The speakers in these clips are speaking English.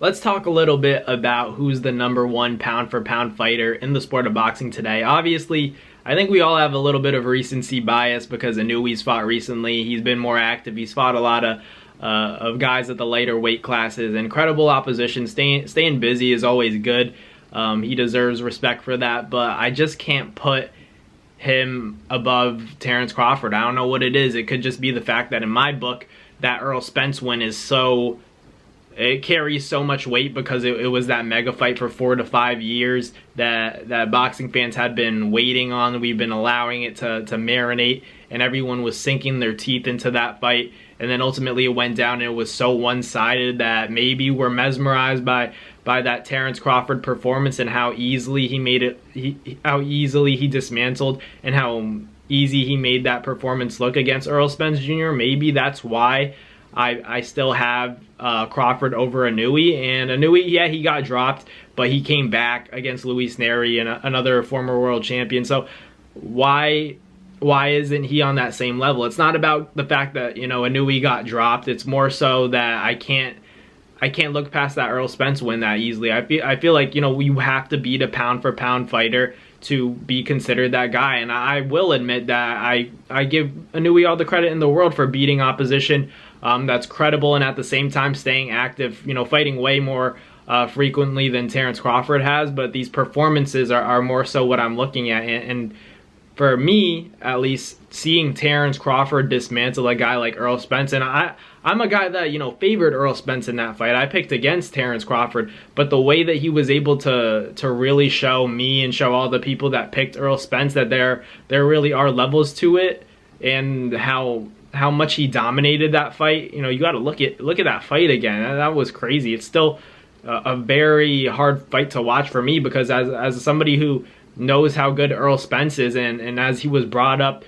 Let's talk a little bit about who's the #1 pound for pound fighter in the sport of boxing today. Obviously, I think we all have a little bit of recency bias because Inoue's fought recently. He's been more active. He's fought a lot of guys at the lighter weight classes. Incredible opposition. Staying busy is always good. He deserves respect for that, but I just can't put him above Terence Crawford. I don't know what it is. It could just be the fact that in my book, that Errol Spence win is it carries so much weight because it was that mega fight for 4 to 5 years that boxing fans had been waiting on. We've been allowing it to marinate, and everyone was sinking their teeth into that fight. And then ultimately it went down, and it was so one-sided that maybe we're mesmerized by that Terence Crawford performance and how easily he made it, how easily he dismantled, and how easy he made that performance look against Errol Spence Jr. Maybe that's why I still have Crawford over Inoue. And Inoue, yeah, he got dropped, but he came back against Luis Neri and another former world champion. So why isn't he on that same level? It's not about the fact that, you know, Inoue got dropped. It's more so that I can't look past that Errol Spence win that easily. I feel like, you know, you have to beat a pound for pound fighter to be considered that guy. And I will admit that I give Inoue all the credit in the world for beating opposition that's credible and at the same time staying active, you know, fighting way more frequently than Terence Crawford has. But these performances are more so what I'm looking at. And for me, at least, seeing Terence Crawford dismantle a guy like Errol Spence, and I'm a guy that, you know, favored Errol Spence in that fight. I picked against Terence Crawford, but the way that he was able to really show me and show all the people that picked Errol Spence that there really are levels to it, and how much he dominated that fight. You know, you got to look at that fight again. That was crazy. It's still a very hard fight to watch for me because as somebody who knows how good Errol Spence is, and as he was brought up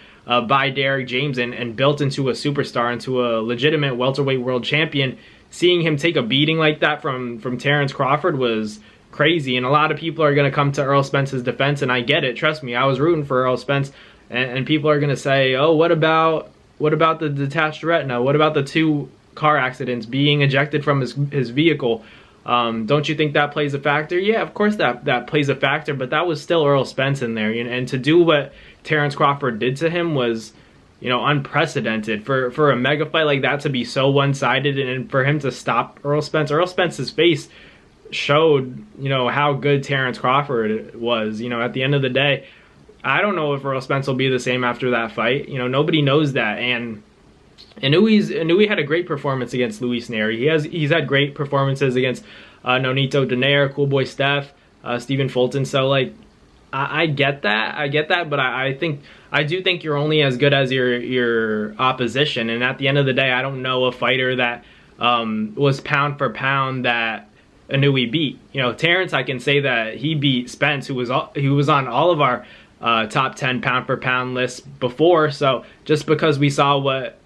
by Derrick James and built into a superstar, into a legitimate welterweight world champion, seeing him take a beating like that from Terence Crawford was crazy. And a lot of people are going to come to Errol Spence's defense, and I get it. Trust me, I was rooting for Errol Spence, and people are going to say, oh, what about the detached retina? What about the 2 car accidents, being ejected from his vehicle? Don't you think that plays a factor? Yeah, of course that plays a factor, but that was still Errol Spence in there, you know, and to do what Terence Crawford did to him was, you know, unprecedented for a mega fight like that to be so one-sided, and for him to stop Errol Spence. Errol Spence's face showed, you know, how good Terence Crawford was. You know, at the end of the day, I don't know if Errol Spence will be the same after that fight. You know, nobody knows that. And Inoue had a great performance against Luis Neri. He's had great performances against Nonito Donaire, Cool Boy Steph, Stephen Fulton. So, like, I get that, but I do think you're only as good as your opposition. And at the end of the day, I don't know a fighter that was pound for pound that Inoue beat. You know, Terence, I can say that he beat Spence, who was on all of our top 10 pound for pound lists before. So just because we saw what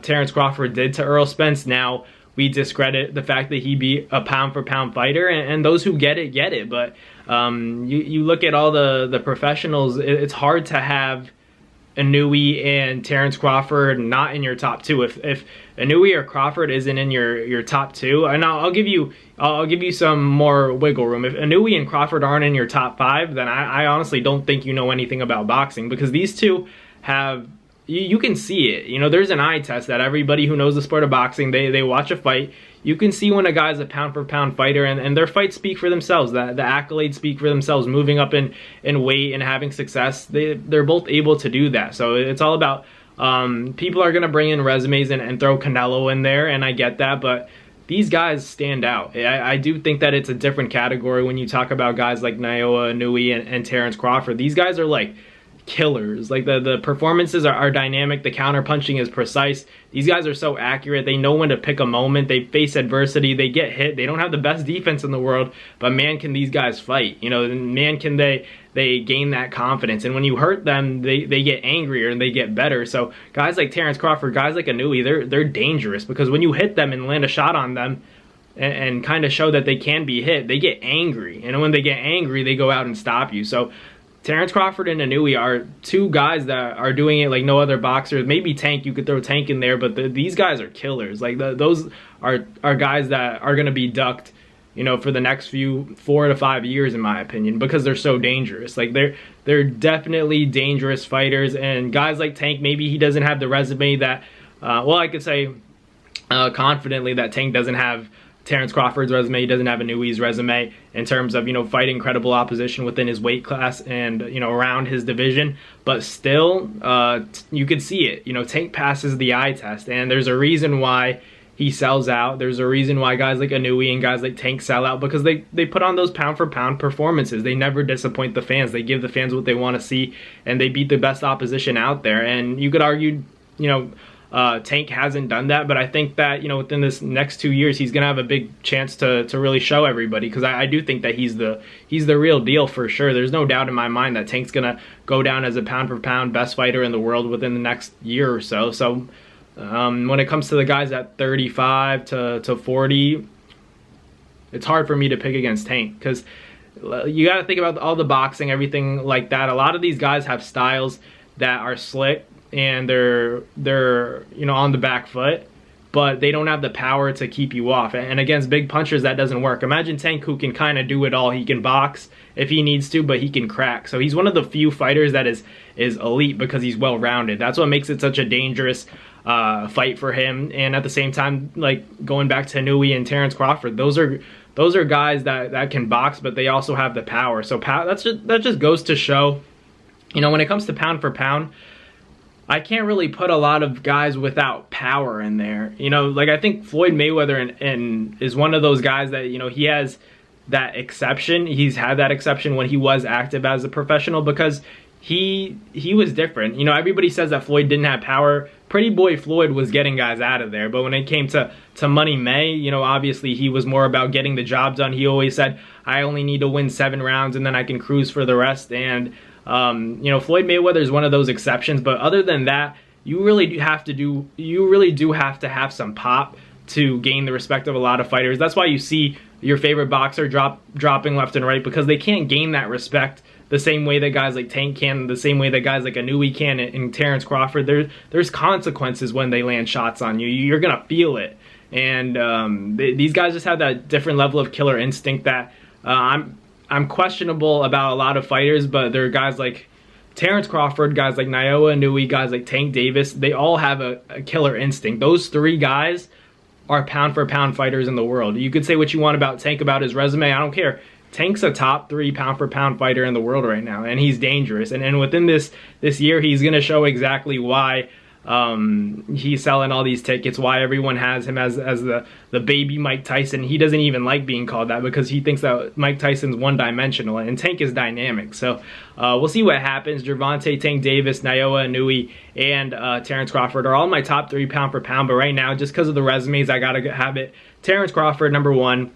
Terence Crawford did to Errol Spence, now we discredit the fact that he beat a pound for pound fighter, and those who get it. But you look at all the professionals, it's hard to have Inoue and Terence Crawford not in your top 2. If Inoue or Crawford isn't in your top 2, and I'll give you some more wiggle room. If Inoue and Crawford aren't in your top 5, then I honestly don't think you know anything about boxing, because these two have, you can see it. You know, there's an eye test that everybody who knows the sport of boxing, they watch a fight. You can see when a guy's a pound for pound fighter, and their fights speak for themselves. The accolades speak for themselves. Moving up in weight and having success, they're both able to do that. So it's all about, people are going to bring in resumes and throw Canelo in there, and I get that, but these guys stand out. I do think that it's a different category when you talk about guys like Naoya, Inoue, and Terence Crawford. These guys are like killers. Like, the performances are dynamic. The counter punching is precise. These guys are so accurate. They know when to pick a moment. They face adversity. They get hit. They don't have the best defense in the world, but man, can these guys fight. You know, man, can they gain that confidence. And when you hurt them, they get angrier and they get better. So guys like Terence Crawford, guys like Inoue, they're dangerous, because when you hit them and land a shot on them and kind of show that they can be hit, they get angry. And when they get angry, they go out and stop you. So Terence Crawford and Inoue are 2 guys that are doing it like no other boxers. Maybe Tank, you could throw Tank in there, but these guys are killers. Like, those are guys that are going to be ducked you know, for the next 4 to 5 years, in my opinion, because they're so dangerous. Like, they're definitely dangerous fighters. And guys like Tank, maybe he doesn't have the resume that, well, I could say confidently that Tank doesn't have Terence Crawford's resume. He doesn't have Inoue's resume in terms of, you know, fighting credible opposition within his weight class and, you know, around his division. But still, you could see it. You know, Tank passes the eye test, and there's a reason why he sells out. There's a reason why guys like Inoue and guys like Tank sell out, because they put on those pound-for-pound performances. They never disappoint the fans. They give the fans what they want to see, and they beat the best opposition out there. And you could argue, you know, Tank hasn't done that, but I think that, you know, within this next 2 years, he's gonna have a big chance to really show everybody, because I do think that he's the real deal for sure. There's no doubt in my mind that Tank's gonna go down as a pound-for-pound best fighter in the world within the next year or so. So when it comes to the guys at 35 to 40, it's hard for me to pick against Tank, because you got to think about all the boxing, everything like that. A lot of these guys have styles that are slick, and they're you know, on the back foot, but they don't have the power to keep you off. And against big punchers, that doesn't work. Imagine Tank, who can kind of do it all. He can box if he needs to, but he can crack. So he's one of the few fighters that is elite, because he's well-rounded. That's what makes it such a dangerous fight for him. And at the same time, like going back to Inoue and Terence Crawford, those are guys that can box, but they also have the power. So that just goes to show, you know, when it comes to pound for pound, I can't really put a lot of guys without power in there. You know, like I think Floyd Mayweather and is one of those guys that, you know, he has that exception. He's had that exception when he was active as a professional, because he was different. You know, everybody says that Floyd didn't have power. Pretty Boy Floyd was getting guys out of there. But when it came to Money May, you know, obviously he was more about getting the job done. He always said, I only need to win 7 rounds and then I can cruise for the rest. And you know, Floyd Mayweather is one of those exceptions, but other than that, you really do have to have some pop to gain the respect of a lot of fighters. That's why you see your favorite boxer dropping left and right, because they can't gain that respect the same way that guys like Tank can, the same way that guys like Inoue can, and Terence Crawford. There's consequences when they land shots on you. You're gonna feel it, and these guys just have that different level of killer instinct that I'm questionable about a lot of fighters, but there are guys like Terence Crawford, guys like Naoya, Inoue, guys like Tank Davis. They all have a killer instinct. Those 3 guys are pound-for-pound fighters in the world. You could say what you want about Tank, about his resume. I don't care. Tank's a top 3 pound-for-pound fighter in the world right now, and he's dangerous. And within this year, he's going to show exactly why he's selling all these tickets, why everyone has him as the baby Mike Tyson. He doesn't even like being called that, because he thinks that Mike Tyson's one-dimensional, and Tank is dynamic. So we'll see what happens. Gervonta, Tank Davis, Naoya, Inoue, and Terence Crawford are all my top 3 pound-for-pound, but right now, just because of the resumes, I gotta have it. Terence Crawford, number 1,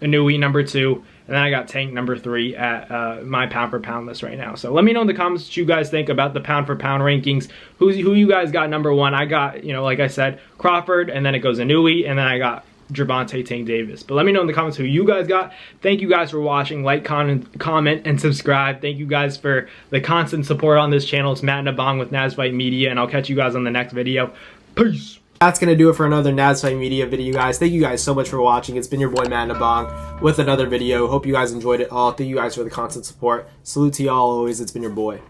Inoue, number 2, and then I got Tank number 3 at my pound-for-pound list right now. So let me know in the comments what you guys think about the pound-for-pound rankings. Who you guys got number 1? I got, you know, like I said, Crawford, and then it goes Inoue, and then I got Gervonta, Tank Davis. But let me know in the comments who you guys got. Thank you guys for watching. Like, comment, and subscribe. Thank you guys for the constant support on this channel. It's Matt Nabong with NazFight Media, and I'll catch you guys on the next video. Peace! That's going to do it for another NazFight Media video, guys. Thank you guys so much for watching. It's been your boy, Matt Nabong, with another video. Hope you guys enjoyed it all. Thank you guys for the constant support. Salute to y'all always. It's been your boy.